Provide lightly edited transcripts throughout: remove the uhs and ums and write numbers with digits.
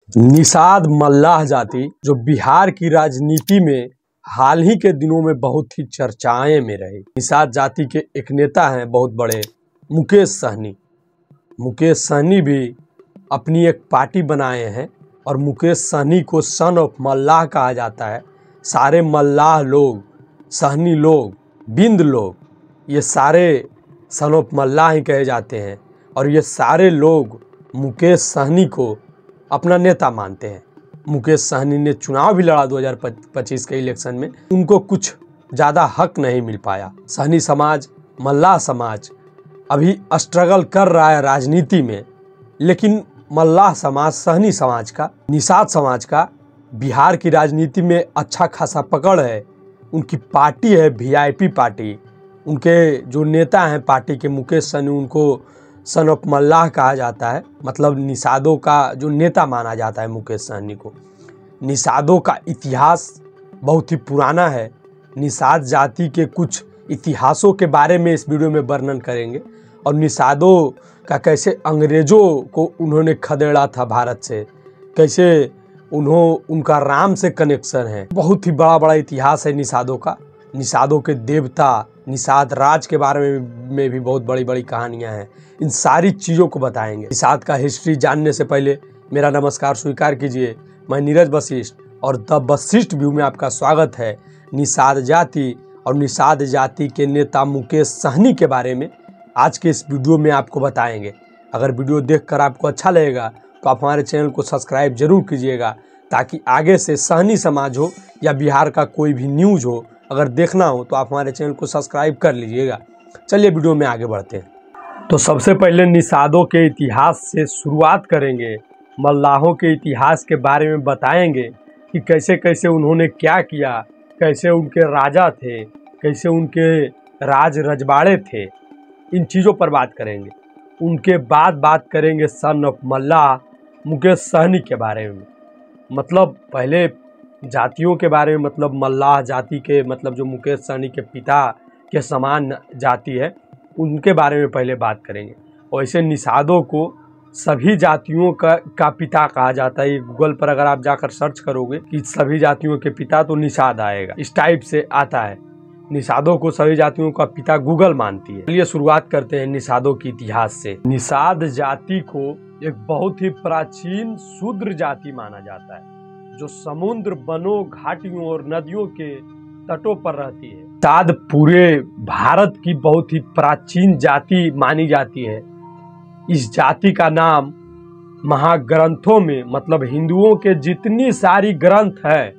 निषाद मल्लाह जाति जो बिहार की राजनीति में हाल ही के दिनों में बहुत ही चर्चाएं में रहे। निषाद जाति के एक नेता हैं बहुत बड़े, मुकेश सहनी। मुकेश सहनी भी अपनी एक पार्टी बनाए हैं और मुकेश सहनी को सन ऑफ मल्लाह कहा जाता है। सारे मल्लाह लोग, सहनी लोग, बिंद लोग, ये सारे सन ऑफ मल्लाह ही कहे जाते हैं और ये सारे लोग मुकेश सहनी को अपना नेता मानते हैं। मुकेश सहनी ने चुनाव भी लड़ा 2025 के इलेक्शन में, उनको कुछ ज़्यादा हक नहीं मिल पाया। सहनी समाज, मल्लाह समाज अभी स्ट्रगल कर रहा है राजनीति में, लेकिन मल्लाह समाज, सहनी समाज का, निषाद समाज का बिहार की राजनीति में अच्छा खासा पकड़ है। उनकी पार्टी है वीआईपी पार्टी। उनके जो नेता हैं पार्टी के मुकेश सहनी, उनको सन ऑफ मल्लाह कहा जाता है, मतलब निषादों का जो नेता माना जाता है मुकेश सहनी को। निषादों का इतिहास बहुत ही पुराना है। निषाद जाति के कुछ इतिहासों के बारे में इस वीडियो में वर्णन करेंगे और निषादों का कैसे अंग्रेज़ों को उन्होंने खदेड़ा था भारत से, कैसे उनका राम से कनेक्शन है। बहुत ही बड़ा इतिहास है निषादों का। निषादों के देवता निषाद राज के बारे में भी बहुत बड़ी कहानियां हैं। इन सारी चीज़ों को बताएंगे। निषाद का हिस्ट्री जानने से पहले मेरा नमस्कार स्वीकार कीजिए। मैं नीरज वशिष्ठ और द वशिष्ठ व्यू में आपका स्वागत है। निषाद जाति और निषाद जाति के नेता मुकेश सहनी के बारे में आज के इस वीडियो में आपको बताएंगे। अगर वीडियो देखकर आपको अच्छा लगेगा तो आप हमारे चैनल को सब्सक्राइब जरूर कीजिएगा, ताकि आगे से सहनी समाज हो या बिहार का कोई भी न्यूज़ हो, अगर देखना हो तो आप हमारे चैनल को सब्सक्राइब कर लीजिएगा। चलिए वीडियो में आगे बढ़ते हैं। तो सबसे पहले निषादों के इतिहास से शुरुआत करेंगे। मल्लाहों के इतिहास के बारे में बताएंगे कि कैसे कैसे उन्होंने क्या किया, कैसे उनके राजा थे, कैसे उनके राज रजवाड़े थे। इन चीज़ों पर बात करेंगे। उनके बाद बात करेंगे सन ऑफ मल्लाह मुकेश सहनी के बारे में, मतलब पहले जातियों के बारे में, मतलब मल्लाह जाति के, मतलब जो मुकेश सहनी के पिता के समान जाति है, उनके बारे में पहले बात करेंगे। वैसे निषादों को सभी जातियों का पिता कहा जाता है। गूगल पर अगर आप जाकर सर्च करोगे कि सभी जातियों के पिता, तो निषाद आएगा, इस टाइप से आता है। निषादों को सभी जातियों का पिता गूगल मानती है। चलिए शुरुआत करते हैं निषादों के इतिहास से। निषाद जाति को एक बहुत ही प्राचीन शूद्र जाति माना जाता है, जो समुद्र, वनों, घाटियों और नदियों के तटों पर रहती है। निषाद पूरे भारत की बहुत ही प्राचीन जाति मानी जाती है। इस जाति का नाम महाग्रंथों में, मतलब हिंदुओं के जितनी सारी ग्रंथ है,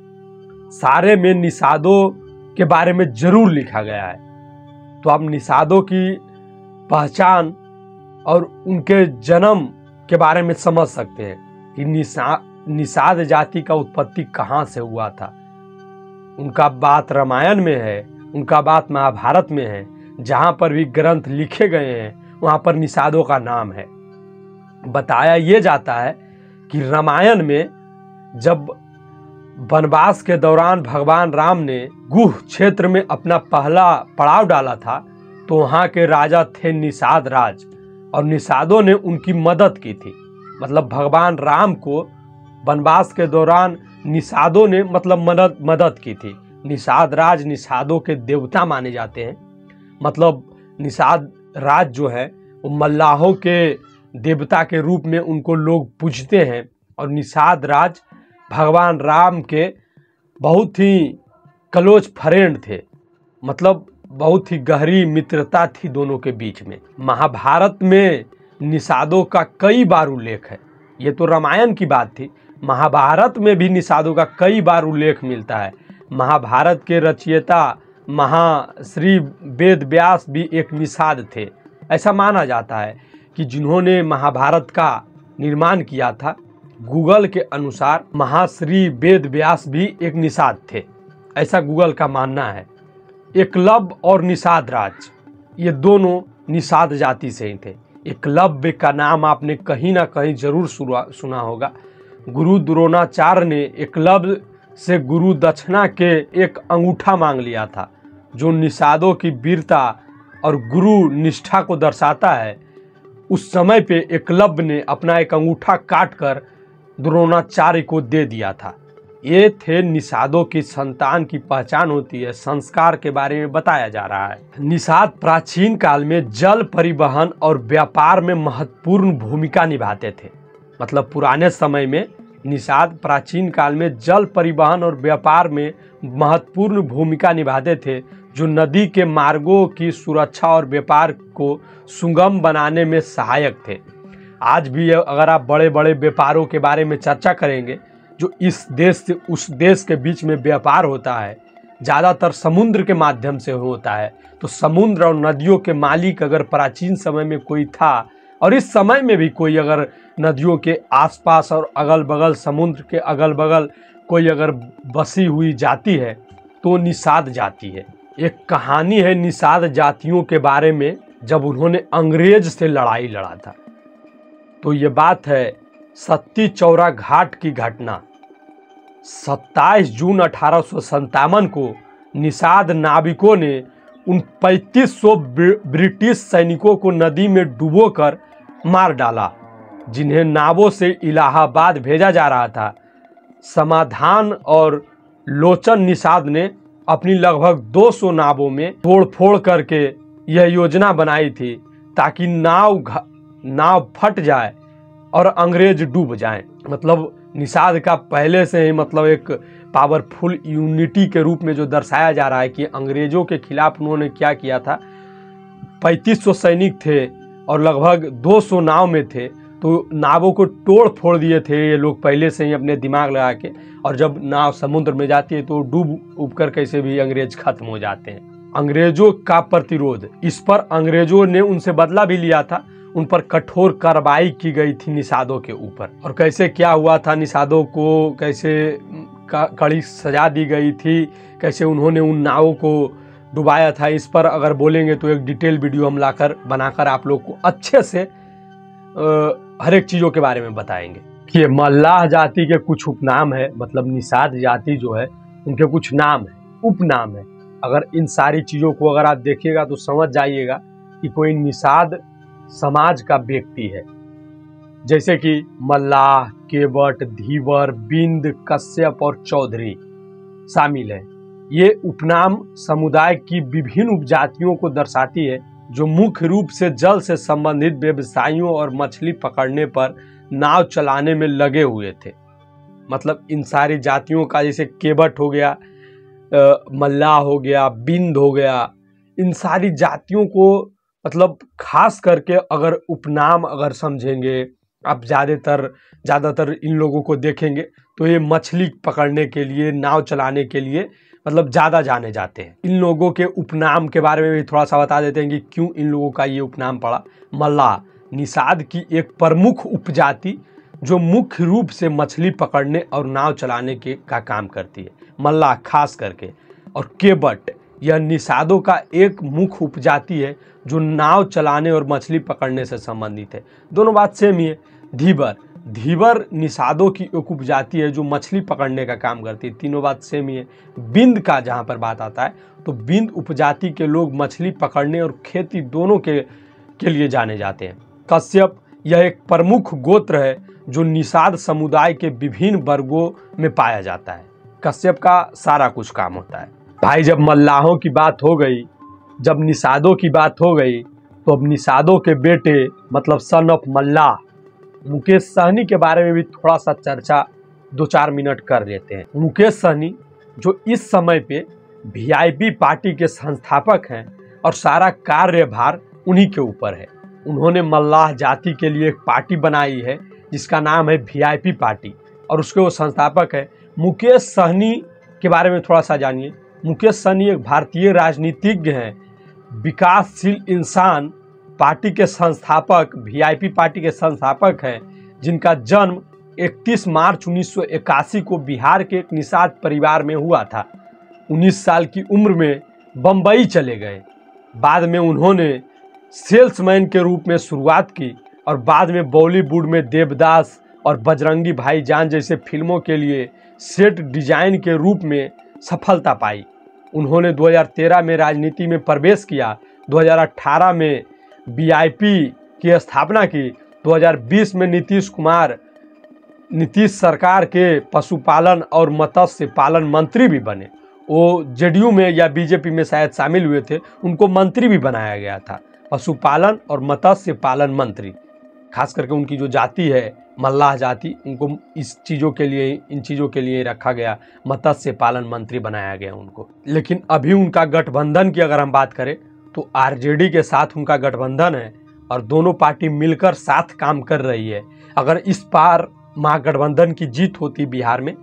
सारे में निषादों के बारे में जरूर लिखा गया है। तो आप निषादों की पहचान और उनके जन्म के बारे में समझ सकते हैं कि निषाद जाति का उत्पत्ति कहाँ से हुआ था। उनका बात रामायण में है, उनका बात महाभारत में है। जहाँ पर भी ग्रंथ लिखे गए हैं वहाँ पर निषादों का नाम है। बताया ये जाता है कि रामायण में जब वनवास के दौरान भगवान राम ने गुह क्षेत्र में अपना पहला पड़ाव डाला था, तो वहाँ के राजा थे निषाद राज और निषादों ने उनकी मदद की थी। मतलब भगवान राम को वनवास के दौरान निषादों ने मतलब मदद की थी। निषाद राज निषादों के देवता माने जाते हैं। मतलब निषाद राज जो है वो मल्लाहों के देवता के रूप में उनको लोग पूजते हैं और निषाद राज भगवान राम के बहुत ही क्लोज फ्रेंड थे। मतलब बहुत ही गहरी मित्रता थी दोनों के बीच में। महाभारत में निषादों का कई बार उल्लेख है। ये तो रामायण की बात थी, महाभारत में भी निषादों का कई बार उल्लेख मिलता है। महाभारत के रचयिता महाश्री वेद व्यास भी एक निषाद थे। ऐसा माना जाता है कि जिन्होंने महाभारत का निर्माण किया था, गूगल के अनुसार महाश्री वेद व्यास भी एक निषाद थे, ऐसा गूगल का मानना है। एकलव्य और निषाद राज, ये दोनों निषाद जाति से ही थे। एकलव्य का नाम आपने कहीं ना कहीं जरूर सुना होगा। गुरु द्रोणाचार्य ने एकलव्य से गुरु दक्षिणा के एक अंगूठा मांग लिया था, जो निषादों की वीरता और गुरु निष्ठा को दर्शाता है। उस समय पे एकलव्य ने अपना एक अंगूठा काट कर द्रोणाचार्य को दे दिया था। ये थे निषादों की संतान की पहचान होती है, संस्कार के बारे में बताया जा रहा है। निषाद प्राचीन काल में जल परिवहन और व्यापार में महत्वपूर्ण भूमिका निभाते थे। मतलब पुराने समय में निषाद प्राचीन काल में जल परिवहन और व्यापार में महत्वपूर्ण भूमिका निभाते थे, जो नदी के मार्गों की सुरक्षा और व्यापार को सुगम बनाने में सहायक थे। आज भी अगर आप बड़े बड़े व्यापारों के बारे में चर्चा करेंगे, जो इस देश से उस देश के बीच में व्यापार होता है, ज़्यादातर समुद्र के माध्यम से होता है। तो समुद्र और नदियों के मालिक अगर प्राचीन समय में कोई था, और इस समय में भी कोई अगर नदियों के आसपास और अगल बगल, समुद्र के अगल बगल कोई अगर बसी हुई जाति है, तो निषाद जाति है। एक कहानी है निषाद जातियों के बारे में, जब उन्होंने अंग्रेज से लड़ाई लड़ा था। तो ये बात है सत्ती चौरा घाट की घटना। 27 जून 1857 को निषाद नाविकों ने उन 3500 ब्रिटिश सैनिकों को नदी में डुबोकर मार डाला, जिन्हें नावों से इलाहाबाद भेजा जा रहा था। समाधान और लोचन निषाद ने अपनी लगभग 200 नावों में तोड़फोड़ करके यह योजना बनाई थी ताकि नाव फट जाए और अंग्रेज डूब जाएं। मतलब निषाद का पहले से ही मतलब एक पावरफुल यूनिटी के रूप में जो दर्शाया जा रहा है कि अंग्रेजों के खिलाफ उन्होंने क्या किया था। 3500 सैनिक थे और लगभग 200 नाव में थे, तो नावों को तोड़ फोड़ दिए थे ये लोग पहले से ही अपने दिमाग लगा के। और जब नाव समुद्र में जाती है तो डूब कर कैसे भी अंग्रेज खत्म हो जाते हैं। अंग्रेजों का प्रतिरोध, इस पर अंग्रेजों ने उनसे बदला भी लिया था। उन पर कठोर कार्रवाई की गई थी निषादों के ऊपर। और कैसे क्या हुआ था, निषादों को कैसे कड़ी सजा दी गई थी, कैसे उन्होंने उन नावों को डुबाया था, इस पर अगर बोलेंगे तो एक डिटेल वीडियो हम लाकर बनाकर आप लोग को अच्छे से हर एक चीज़ों के बारे में बताएंगे। कि मल्लाह जाति के कुछ उपनाम है, मतलब निषाद जाति जो है उनके कुछ नाम है, उपनाम है। अगर इन सारी चीज़ों को अगर आप देखिएगा तो समझ जाइएगा कि कोई निषाद समाज का व्यक्ति है। जैसे कि मल्लाह, केवट, धीवर, बिंद, कश्यप और चौधरी शामिल है। ये उपनाम समुदाय की विभिन्न उपजातियों को दर्शाती है, जो मुख्य रूप से जल से संबंधित व्यवसायों और मछली पकड़ने पर नाव चलाने में लगे हुए थे। मतलब इन सारी जातियों का, जैसे केवट हो गया, मल्लाह हो गया, बिंद हो गया, इन सारी जातियों को मतलब खास करके अगर उपनाम अगर समझेंगे आप, ज़्यादातर इन लोगों को देखेंगे तो ये मछली पकड़ने के लिए, नाव चलाने के लिए मतलब ज़्यादा जाने जाते हैं। इन लोगों के उपनाम के बारे में भी थोड़ा सा बता देते हैं कि क्यों इन लोगों का ये उपनाम पड़ा। मल्लाह निषाद की एक प्रमुख उपजाति जो मुख्य रूप से मछली पकड़ने और नाव चलाने का काम करती है, मल्लाह खास करके। और केवट यह निषादों का एक मुख्य उपजाति है जो नाव चलाने और मछली पकड़ने से संबंधित है। दोनों बात सेम ही है। धीवर निषादों की एक उपजाति है जो मछली पकड़ने का काम करती है। तीनों बात सेम ही है। बिंद का जहाँ पर बात आता है तो बिंद उपजाति के लोग मछली पकड़ने और खेती दोनों के लिए जाने जाते हैं। कश्यप यह एक प्रमुख गोत्र है जो निषाद समुदाय के विभिन्न वर्गों में पाया जाता है। कश्यप का सारा कुछ काम होता है। भाई जब मल्लाहों की बात हो गई, जब निषादों की बात हो गई, तो अब निषादों के बेटे मतलब सन ऑफ मल्लाह मुकेश सहनी के बारे में भी थोड़ा सा चर्चा 2-4 मिनट कर लेते हैं। मुकेश सहनी जो इस समय पे वीआईपी पार्टी के संस्थापक हैं और सारा कार्यभार उन्हीं के ऊपर है। उन्होंने मल्लाह जाति के लिए एक पार्टी बनाई है जिसका नाम है वीआईपी पार्टी, और उसके वो संस्थापक है। मुकेश सहनी के बारे में थोड़ा सा जानिए। मुकेश सहनी एक भारतीय राजनीतिज्ञ हैं, विकासशील इंसान पार्टी के संस्थापक, वीआईपी पार्टी के संस्थापक हैं, जिनका जन्म 31 मार्च 1981 को बिहार के एक निषाद परिवार में हुआ था। 19 साल की उम्र में बम्बई चले गए। बाद में उन्होंने सेल्समैन के रूप में शुरुआत की और बाद में बॉलीवुड में देवदास और बजरंगी भाईजान जैसे फिल्मों के लिए सेट डिजाइन के रूप में सफलता पाई। उन्होंने 2013 में राजनीति में प्रवेश किया, 2018 में वीआईपी की स्थापना की, 2020 में नीतीश कुमार नीतीश सरकार के पशुपालन और मत्स्य पालन मंत्री भी बने। वो जेडीयू में या बीजेपी में शायद शामिल हुए थे, उनको मंत्री भी बनाया गया था, पशुपालन और मत्स्य पालन मंत्री। खास करके उनकी जो जाति है मल्लाह जाति, उनको इस चीज़ों के लिए, इन चीज़ों के लिए रखा गया, मत्स्य पालन मंत्री बनाया गया उनको। लेकिन अभी उनका गठबंधन की अगर हम बात करें तो आरजेडी के साथ उनका गठबंधन है और दोनों पार्टी मिलकर साथ काम कर रही है। अगर इस बार महागठबंधन की जीत होती बिहार में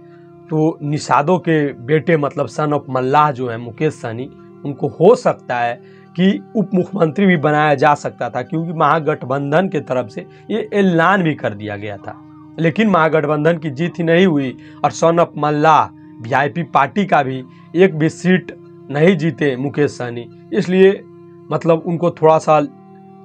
तो निषादों के बेटे मतलब सन ऑफ मल्लाह जो है मुकेश सहनी, उनको हो सकता है कि उप मुख्यमंत्री भी बनाया जा सकता था, क्योंकि महागठबंधन के तरफ से ये ऐलान भी कर दिया गया था। लेकिन महागठबंधन की जीत ही नहीं हुई और son of Mallah VIP party का भी एक भी सीट नहीं जीते मुकेश सहनी, इसलिए मतलब उनको थोड़ा सा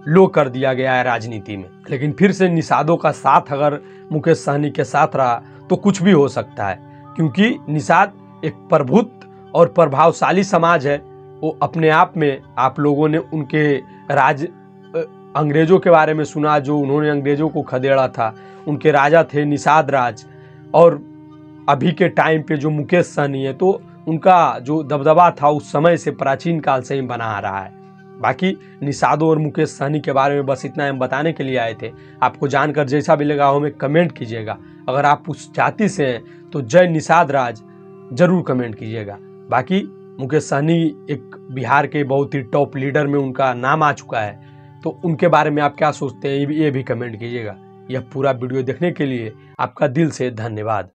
लो कर दिया गया है राजनीति में। लेकिन फिर से निषादों का साथ अगर मुकेश सहनी के साथ रहा तो कुछ भी हो सकता है, क्योंकि निषाद एक प्रभुत्व और प्रभावशाली समाज है। वो अपने आप में, आप लोगों ने उनके राज अंग्रेजों के बारे में सुना, जो उन्होंने अंग्रेजों को खदेड़ा था, उनके राजा थे निषाद राज। और अभी के टाइम पे जो मुकेश सहनी है, तो उनका जो दबदबा था उस समय से, प्राचीन काल से ही बना आ रहा है। बाकी निषादों और मुकेश सहनी के बारे में बस इतना हम बताने के लिए आए थे। आपको जानकर जैसा भी लगा हमें कमेंट कीजिएगा। अगर आप उस जाति से हैं तो जय निषाद राज जरूर कमेंट कीजिएगा। बाकी मुकेश सहनी एक बिहार के बहुत ही टॉप लीडर में उनका नाम आ चुका है, तो उनके बारे में आप क्या सोचते हैं ये भी कमेंट कीजिएगा। यह पूरा वीडियो देखने के लिए आपका दिल से धन्यवाद।